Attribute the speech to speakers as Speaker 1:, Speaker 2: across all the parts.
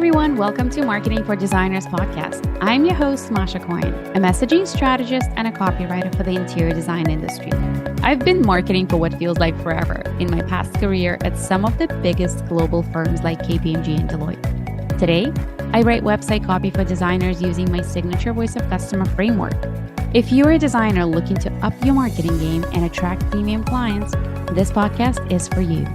Speaker 1: everyone. Welcome to Marketing for Designers podcast. I'm your host, Masha Coyne, a messaging strategist and a copywriter for the interior design industry. I've been marketing for what feels like forever in my past career at some of the biggest global firms like KPMG and Deloitte. Today, I write website copy for designers using my signature voice of customer framework. If you're a designer looking to up your marketing game and attract premium clients, this podcast is for you.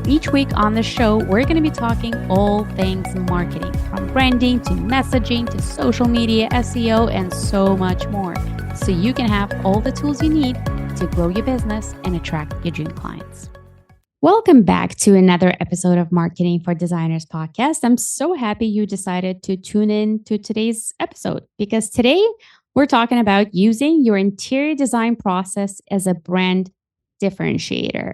Speaker 1: Each week on the show, we're going to be talking all things marketing, from branding to messaging to social media, SEO, and so much more, so you can have all the tools you need to grow your business and attract your dream clients. Welcome back to another episode of Marketing for Designers podcast. I'm so happy you decided to tune in to today's episode because today we're talking about using your interior design process as a brand differentiator.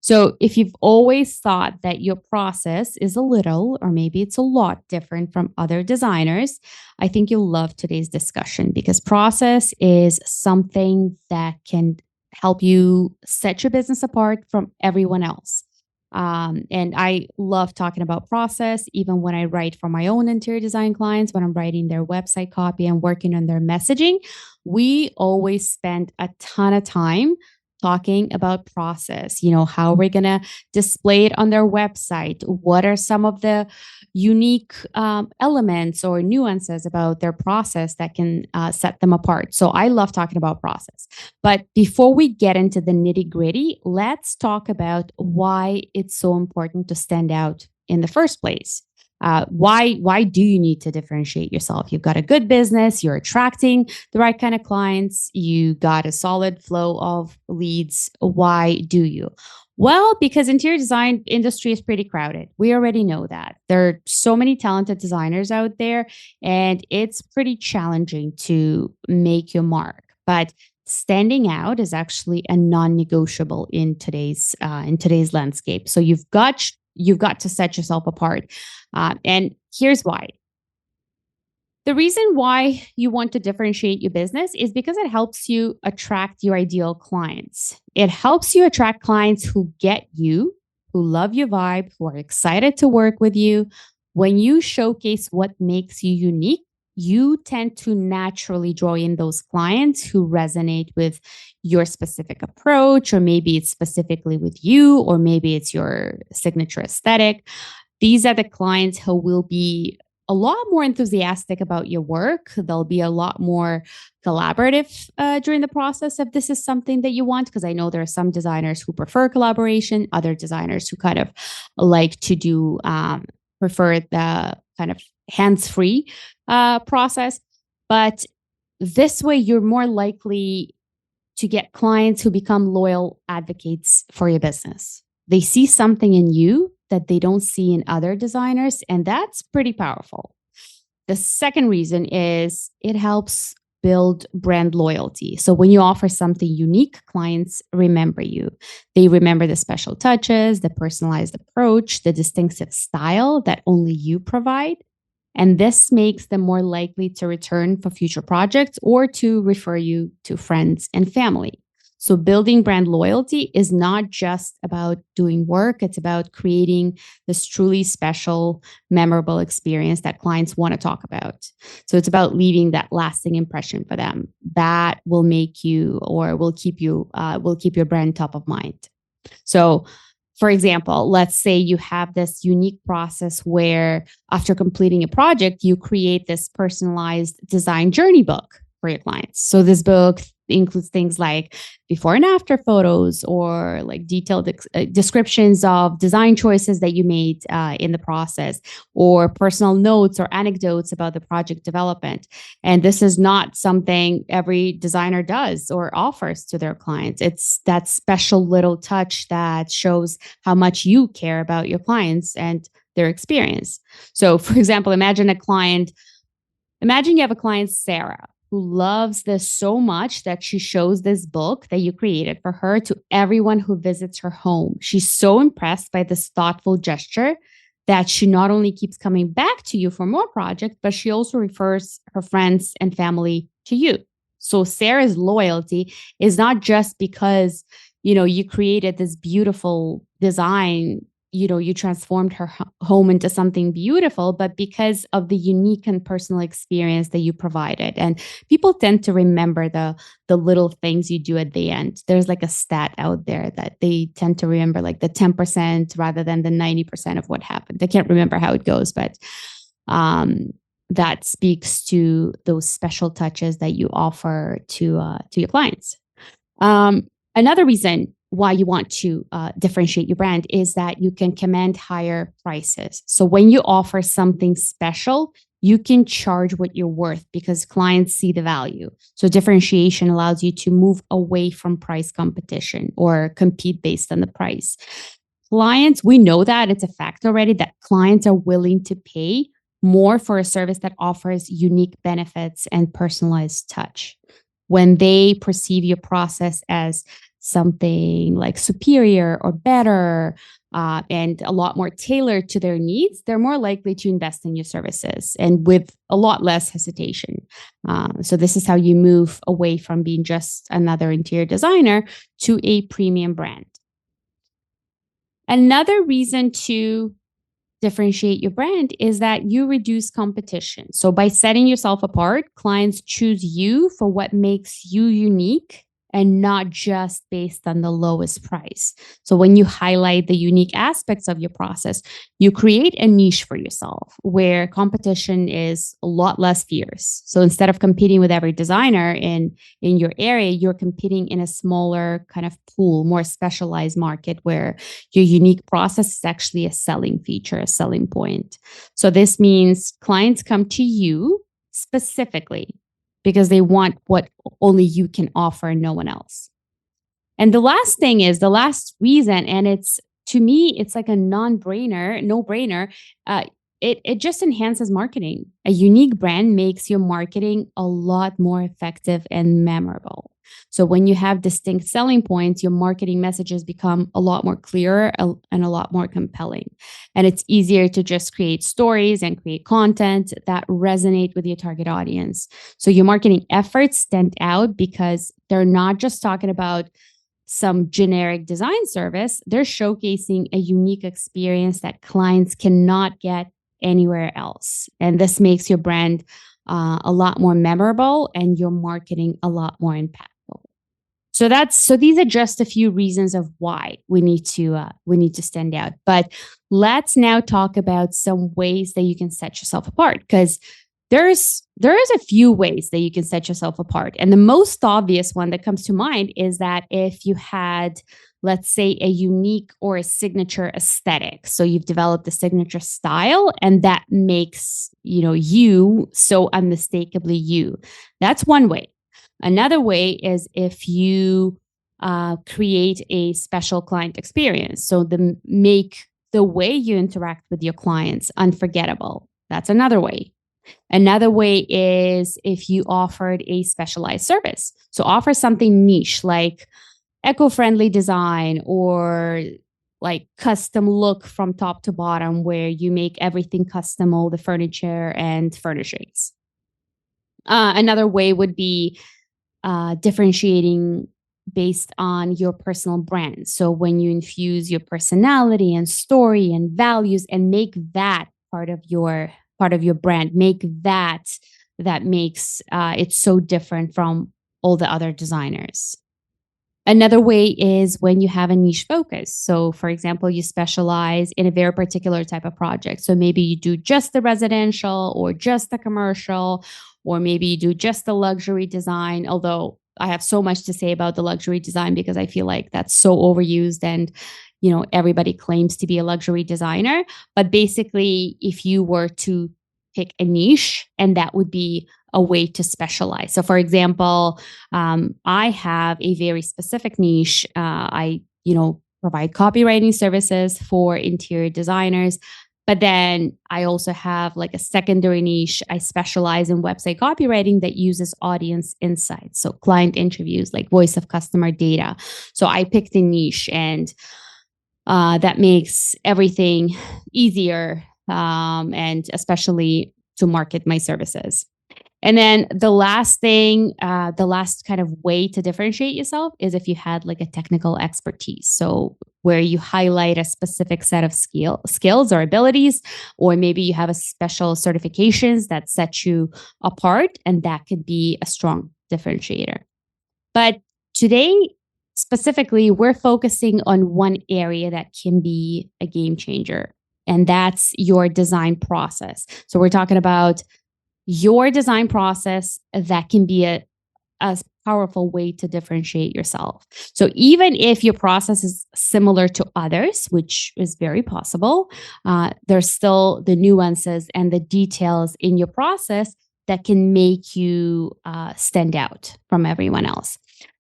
Speaker 1: So if you've always thought that your process is a little, or maybe it's a lot different from other designers, I think you'll love today's discussion because process is something that can help you set your business apart from everyone else. And I love talking about process, even when I write for my own interior design clients, when I'm writing their website copy and working on their messaging, we always spend a ton of time talking about process, how we're going to display it on their website. What are some of the unique elements or nuances about their process that can set them apart? So I love talking about process. But before we get into the nitty gritty, let's talk about why it's so important to stand out in the first place. Why do you need to differentiate yourself? You've got a good business, you're attracting the right kind of clients, you got a solid flow of leads. Why do you? Well, because interior design industry is pretty crowded. We already know that. There are so many talented designers out there, and it's pretty challenging to make your mark. But standing out is actually a non-negotiable in today's landscape. So you've got to set yourself apart. And here's why. The reason why you want to differentiate your business is because it helps you attract your ideal clients. It helps you attract clients who get you, who love your vibe, who are excited to work with you. When you showcase what makes you unique, you tend to naturally draw in those clients who resonate with your specific approach, or maybe it's specifically with you, or maybe it's your signature aesthetic. These are the clients who will be a lot more enthusiastic about your work. They'll be a lot more collaborative during the process if this is something that you want, because I know there are some designers who prefer collaboration, other designers who kind of like to do prefer the kind of hands-free process. But this way, you're more likely to get clients who become loyal advocates for your business. They see something in you that they don't see in other designers, and that's pretty powerful. The second reason is it helps build brand loyalty. So when you offer something unique, clients remember you. They remember the special touches, the personalized approach, the distinctive style that only you provide. And this makes them more likely to return for future projects or to refer you to friends and family. So building brand loyalty is not just about doing work. It's about creating this truly special, memorable experience that clients want to talk about. So it's about leaving that lasting impression for them that will make you, or will keep your brand top of mind. So for example, let's say you have this unique process where after completing a project, you create this personalized design journey book for your clients. So this book includes things like before and after photos, or like detailed descriptions of design choices that you made in the process, or personal notes or anecdotes about the project development. And this is not something every designer does or offers to their clients. It's that special little touch that shows how much you care about your clients and their experience. So for example, imagine you have a client, Sarah, who loves this so much that she shows this book that you created for her to everyone who visits her home. She's so impressed by this thoughtful gesture that she not only keeps coming back to you for more projects, but she also refers her friends and family to you. So Sarah's loyalty is not just because, you created this beautiful design you transformed her home into something beautiful, but because of the unique and personal experience that you provided. And people tend to remember the little things you do at the end. There's like a stat out there that they tend to remember like the 10% rather than the 90% of what happened. I can't remember how it goes, but that speaks to those special touches that you offer to your clients. Another reason why you want to differentiate your brand is that you can command higher prices. So when you offer something special, you can charge what you're worth because clients see the value. So differentiation allows you to move away from price competition or compete based on the price. Clients, we know that it's a fact already that clients are willing to pay more for a service that offers unique benefits and personalized touch. When they perceive your process as something like superior or better and a lot more tailored to their needs, they're more likely to invest in your services and with a lot less hesitation. So this is how you move away from being just another interior designer to a premium brand. Another reason to differentiate your brand is that you reduce competition. So by setting yourself apart, clients choose you for what makes you unique and not just based on the lowest price. So when you highlight the unique aspects of your process, you create a niche for yourself where competition is a lot less fierce. So instead of competing with every designer in your area, you're competing in a smaller kind of pool, more specialized market where your unique process is actually a selling feature, a selling point. So this means clients come to you specifically because they want what only you can offer and no one else. And the last thing is the last reason, and it's to me, it's like a no brainer. It just enhances marketing. A unique brand makes your marketing a lot more effective and memorable. So when you have distinct selling points, your marketing messages become a lot more clearer and a lot more compelling. And it's easier to just create stories and create content that resonate with your target audience. So your marketing efforts stand out because they're not just talking about some generic design service, they're showcasing a unique experience that clients cannot get anywhere else. And this makes your brand a lot more memorable and your marketing a lot more impactful. So these are just a few reasons of why we need to stand out. But let's now talk about some ways that you can set yourself apart, because there is a few ways that you can set yourself apart. And the most obvious one that comes to mind is that if you had, let's say, a unique or a signature aesthetic. So you've developed a signature style and that makes, you so unmistakably you. That's one way. Another way is if you create a special client experience. So make the way you interact with your clients unforgettable. That's another way. Another way is if you offered a specialized service. So offer something niche like eco-friendly design or like custom look from top to bottom where you make everything custom, all the furniture and furnishings. Another way would be differentiating based on your personal brand. So when you infuse your personality and story and values and make that part of your brand, make that makes it so different from all the other designers. Another way is when you have a niche focus. So for example, you specialize in a very particular type of project. So maybe you do just the residential or just the commercial, or maybe you do just the luxury design. Although I have so much to say about the luxury design because I feel like that's so overused and everybody claims to be a luxury designer. But basically, if you were to pick a niche, and that would be a way to specialize. So for example, I have a very specific niche. I provide copywriting services for interior designers. But then I also have like a secondary niche. I specialize in website copywriting that uses audience insights. So client interviews, like voice of customer data. So I picked a niche and that makes everything easier and especially to market my services. And then the last thing, the last kind of way to differentiate yourself is if you had like a technical expertise. So where you highlight a specific set of skills or abilities, or maybe you have a special certifications that set you apart, and that could be a strong differentiator. But today, specifically, we're focusing on one area that can be a game changer, and that's your design process. So we're talking about your design process that can be a powerful way to differentiate yourself. So even if your process is similar to others, which is very possible, there's still the nuances and the details in your process that can make you stand out from everyone else.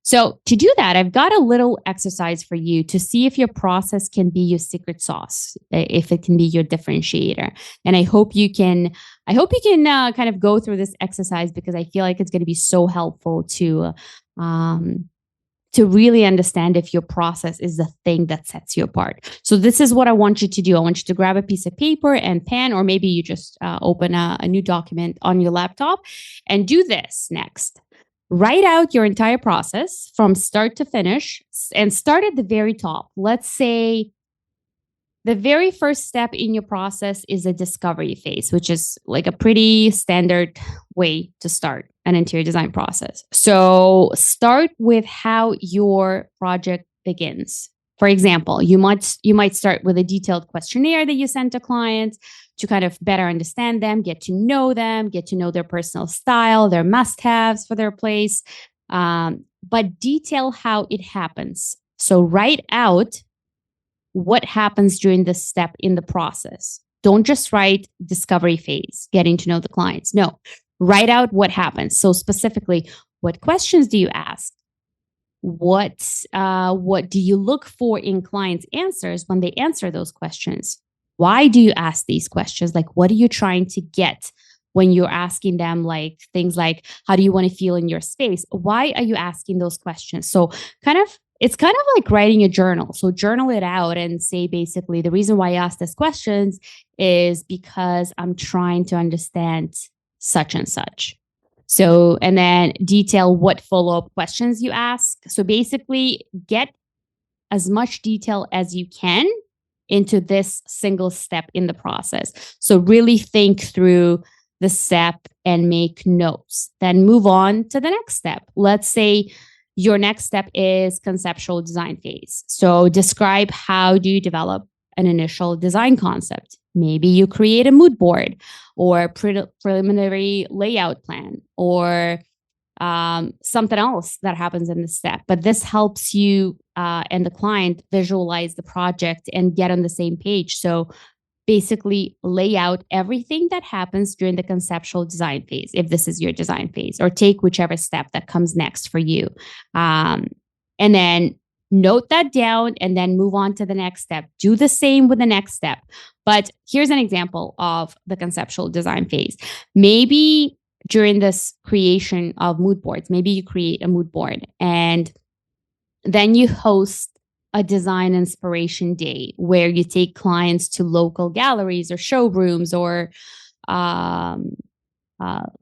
Speaker 1: So to do that, I've got a little exercise for you to see if your process can be your secret sauce, if it can be your differentiator. And I hope you can kind of go through this exercise, because I feel like it's going to be so helpful to really understand if your process is the thing that sets you apart. So this is what I want you to do. I want you to grab a piece of paper and pen, or maybe you just open a new document on your laptop and do this next. Write out your entire process from start to finish and start at the very top. Let's say the very first step in your process is a discovery phase, which is like a pretty standard way to start an interior design process. So start with how your project begins. For example, you might start with a detailed questionnaire that you send to clients to kind of better understand them, get to know them, get to know their personal style, their must-haves for their place, but detail how it happens. So write out what happens during this step in the process. Don't just write discovery phase, getting to know the clients. No, write out what happens. So specifically, what questions do you ask? What do you look for in clients' answers when they answer those questions? Why do you ask these questions? Like, what are you trying to get when you're asking them, like things like, how do you want to feel in your space? Why are you asking those questions? So it's kind of like writing a journal. So journal it out and say, basically, the reason why I ask these questions is because I'm trying to understand such and such. So, and then detail what follow-up questions you ask. So basically, get as much detail as you can into this single step in the process. So really think through the step and make notes. Then move on to the next step. Let's say your next step is conceptual design phase. So describe how do you develop an initial design concept. Maybe you create a mood board or preliminary layout plan, or something else that happens in this step. But this helps you and the client visualize the project and get on the same page. So basically lay out everything that happens during the conceptual design phase, if this is your design phase, or take whichever step that comes next for you. And then note that down and then move on to the next step. Do the same with the next step. But here's an example of the conceptual design phase. Maybe during this creation of mood boards, maybe you create a mood board and then you host a design inspiration day where you take clients to local galleries or showrooms or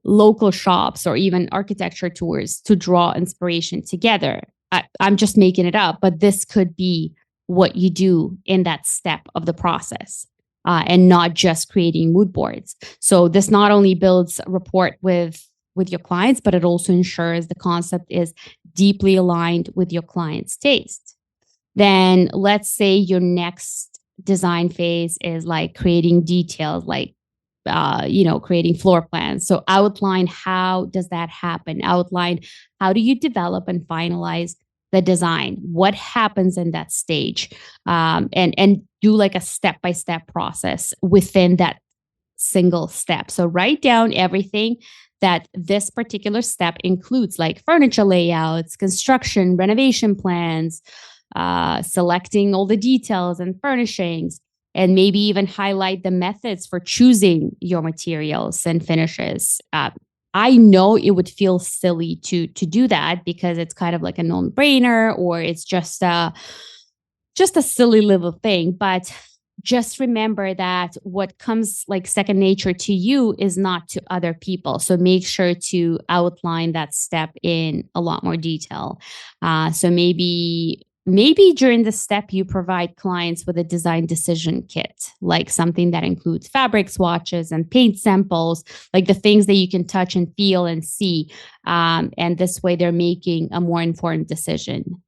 Speaker 1: local shops or even architecture tours to draw inspiration together. I'm just making it up, but this could be what you do in that step of the process. And not just creating mood boards. So this not only builds rapport with your clients, but it also ensures the concept is deeply aligned with your client's taste. Then let's say your next design phase is like creating details, like creating floor plans. So outline, how does that happen? Outline, how do you develop and finalize the design? What happens in that stage? And do like a step-by-step process within that single step. So write down everything that this particular step includes, like furniture layouts, construction, renovation plans, selecting all the details and furnishings, and maybe even highlight the methods for choosing your materials and finishes. I know it would feel silly to do that because it's kind of like a non-brainer, or it's just a silly little thing. But just remember that what comes like second nature to you is not to other people. So make sure to outline that step in a lot more detail. So maybe during the step you provide clients with a design decision kit, like something that includes fabric swatches and paint samples, like the things that you can touch and feel and see. And this way they're making a more informed decision.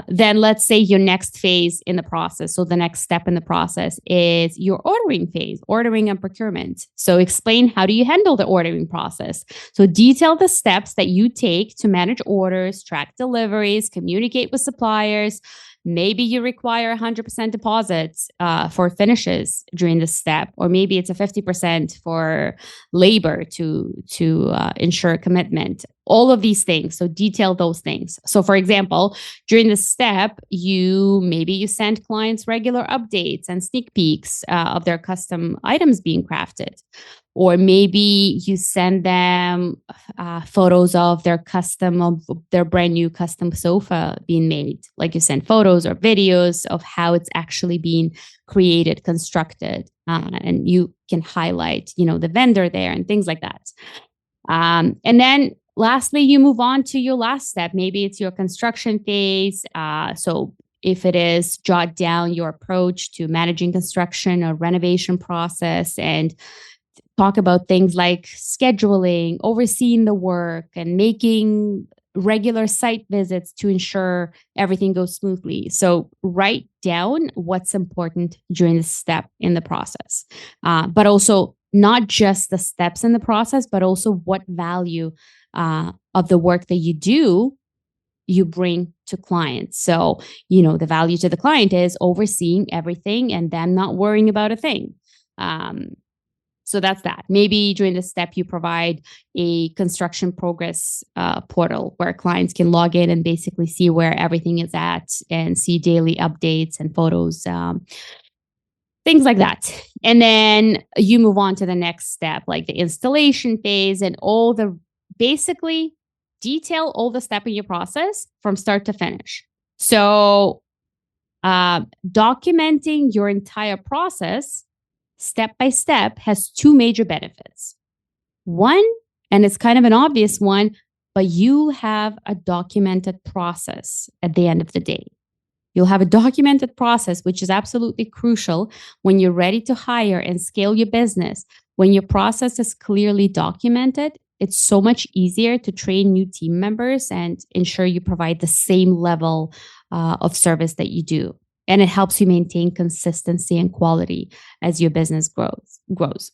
Speaker 1: Then let's say your next phase in the process. So the next step in the process is your ordering phase, ordering and procurement. So explain, how do you handle the ordering process? So detail the steps that you take to manage orders, track deliveries, communicate with suppliers. Maybe you require 100% deposits for finishes during this step, or maybe it's a 50% for labor to ensure commitment. All of these things. So detail those things. So for example, during this step, maybe you send clients regular updates and sneak peeks of their custom items being crafted. Or maybe you send them photos of their brand new custom sofa being made. Like you send photos or videos of how it's actually being created, constructed, and you can highlight, the vendor there and things like that. And then lastly, you move on to your last step. Maybe it's your construction phase. So if it is, jot down your approach to managing construction or renovation process and talk about things like scheduling, overseeing the work, and making regular site visits to ensure everything goes smoothly. So write down what's important during this step in the process, but also not just the steps in the process, but also what value of the work that you do you bring to clients. So, the value to the client is overseeing everything and them not worrying about a thing. So that's that. Maybe during this step, you provide a construction progress portal where clients can log in and basically see where everything is at and see daily updates and photos, things like that. And then you move on to the next step, like the installation phase and basically detail all the steps in your process from start to finish. So documenting your entire process step by step has two major benefits. One, and it's kind of an obvious one, but you have a documented process at the end of the day. You'll have a documented process, which is absolutely crucial when you're ready to hire and scale your business. When your process is clearly documented, it's so much easier to train new team members and ensure you provide the same level of service that you do. And it helps you maintain consistency and quality as your business grows.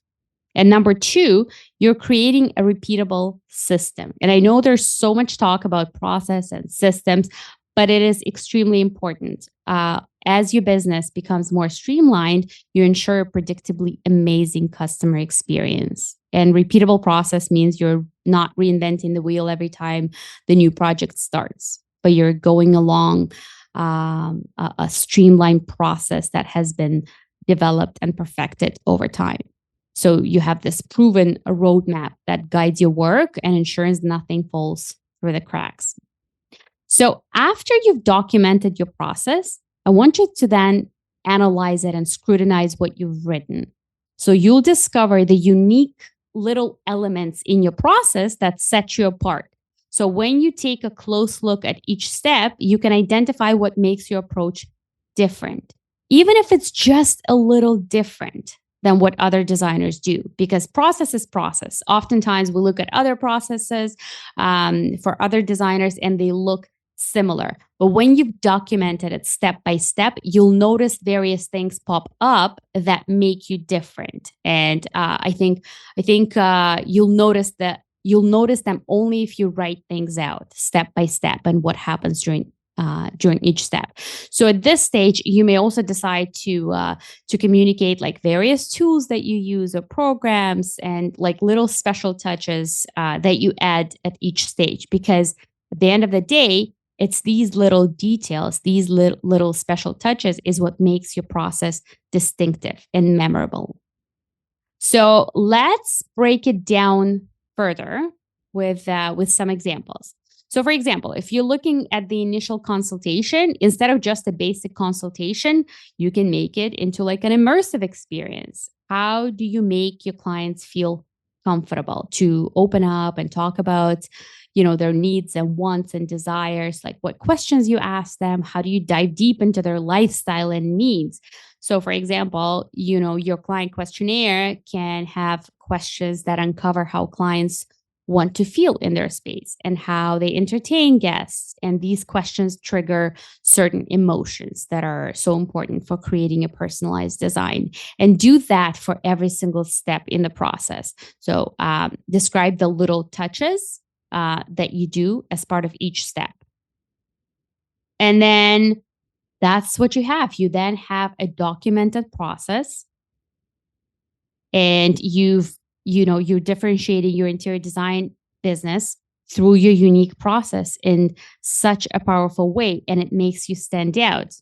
Speaker 1: And number two, you're creating a repeatable system. And I know there's so much talk about process and systems, but it is extremely important. As your business becomes more streamlined, you ensure a predictably amazing customer experience. And repeatable process means you're not reinventing the wheel every time the new project starts, but you're going along a streamlined process that has been developed and perfected over time. So you have this proven roadmap that guides your work and ensures nothing falls through the cracks. So after you've documented your process, I want you to then analyze it and scrutinize what you've written. So you'll discover the unique little elements in your process that set you apart. So when you take a close look at each step, you can identify what makes your approach different, even if it's just a little different than what other designers do, because process is process. Oftentimes we look at other processes for other designers and they look similar. But when you've documented it step by step, you'll notice various things pop up that make you different. And I think you'll notice them only if you write things out step by step and what happens during each step. So at this stage, you may also decide to communicate like various tools that you use or programs and like little special touches that you add at each stage, because at the end of the day, it's these little details, these little special touches is what makes your process distinctive and memorable. So let's break it down further with some examples. So for example, if you're looking at the initial consultation, instead of just a basic consultation, you can make it into like an immersive experience. How do you make your clients feel comfortable to open up and talk about, their needs and wants and desires, like what questions you ask them, how do you dive deep into their lifestyle and needs? So for example, your client questionnaire can have questions that uncover how clients want to feel in their space and how they entertain guests. And these questions trigger certain emotions that are so important for creating a personalized design. And do that for every single step in the process. So describe the little touches that you do as part of each step. And then that's what you have. You then have a documented process, and you're differentiating your interior design business through your unique process in such a powerful way, and it makes you stand out.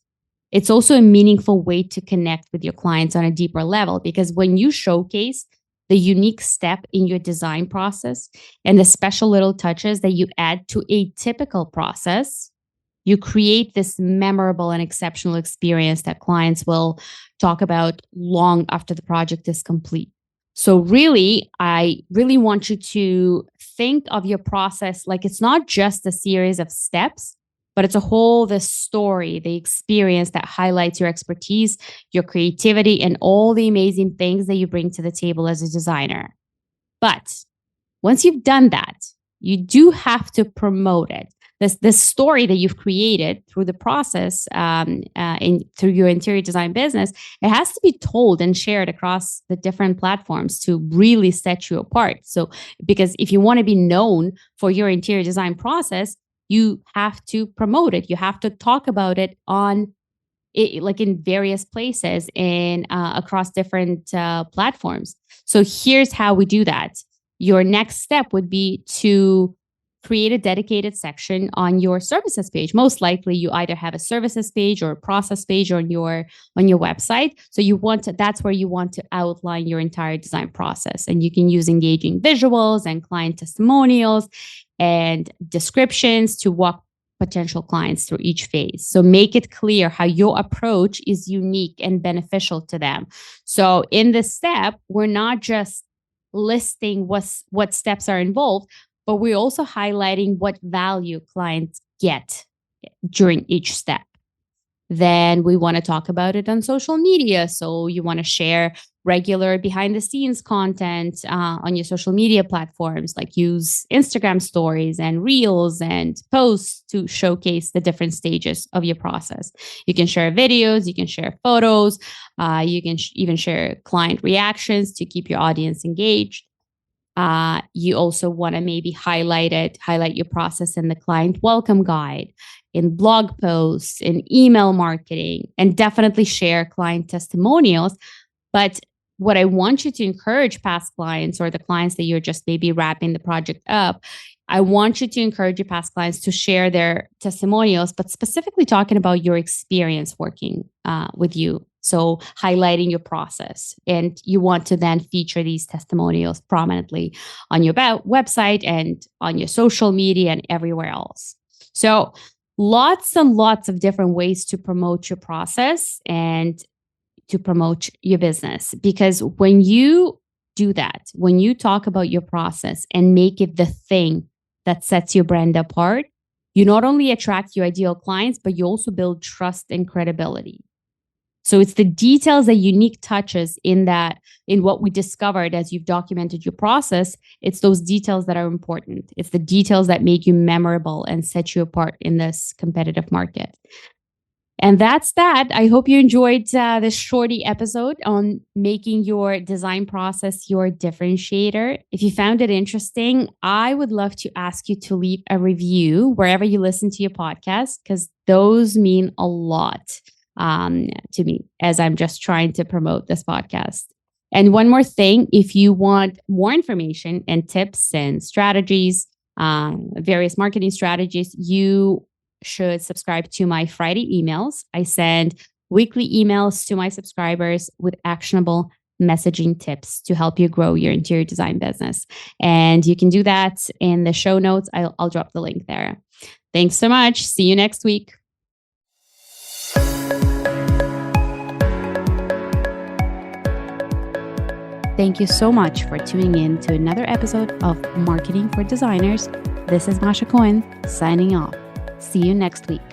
Speaker 1: It's also a meaningful way to connect with your clients on a deeper level, because when you showcase the unique step in your design process and the special little touches that you add to a typical process, you create this memorable and exceptional experience that clients will talk about long after the project is complete. So really, I really want you to think of your process like it's not just a series of steps, but it's the story, the experience that highlights your expertise, your creativity, and all the amazing things that you bring to the table as a designer. But once you've done that, you do have to promote it. This story that you've created through the process, through your interior design business, it has to be told and shared across the different platforms to really set you apart. So, because if you want to be known for your interior design process, you have to promote it. You have to talk about it like in various places and across different platforms. So here's how we do that. Your next step would be to create a dedicated section on your services page. Most likely, you either have a services page or a process page on your website. So that's where you want to outline your entire design process, and you can use engaging visuals and client testimonials and descriptions to walk potential clients through each phase. So make it clear how your approach is unique and beneficial to them. So in this step, we're not just listing what steps are involved, but we're also highlighting what value clients get during each step. Then we want to talk about it on social media. So you want to share regular behind the scenes content on your social media platforms, like use Instagram stories and reels and posts to showcase the different stages of your process. You can share videos, you can share photos, you can even share client reactions to keep your audience engaged. You also want to maybe highlight your process in the client welcome guide, in blog posts, in email marketing, and definitely share client testimonials. But what I want you to encourage past clients or the clients that you're just maybe wrapping the project up, I want you to encourage your past clients to share their testimonials, but specifically talking about your experience working with you. So highlighting your process, and you want to then feature these testimonials prominently on your website and on your social media and everywhere else. So lots and lots of different ways to promote your process and to promote your business. Because when you do that, when you talk about your process and make it the thing that sets your brand apart, you not only attract your ideal clients, but you also build trust and credibility. So it's the details, the unique touches in what we discovered as you've documented your process. It's those details that are important. It's the details that make you memorable and set you apart in this competitive market. And that's that. I hope you enjoyed this shorty episode on making your design process your differentiator. If you found it interesting, I would love to ask you to leave a review wherever you listen to your podcast, because those mean a lot to me as I'm just trying to promote this podcast. And one more thing, if you want more information and tips and strategies, various marketing strategies, you should subscribe to my Friday emails. I send weekly emails to my subscribers with actionable messaging tips to help you grow your interior design business. And you can do that in the show notes. I'll drop the link there. Thanks so much. See you next week. Thank you so much for tuning in to another episode of Marketing for Designers. This is Masha Cohen signing off. See you next week.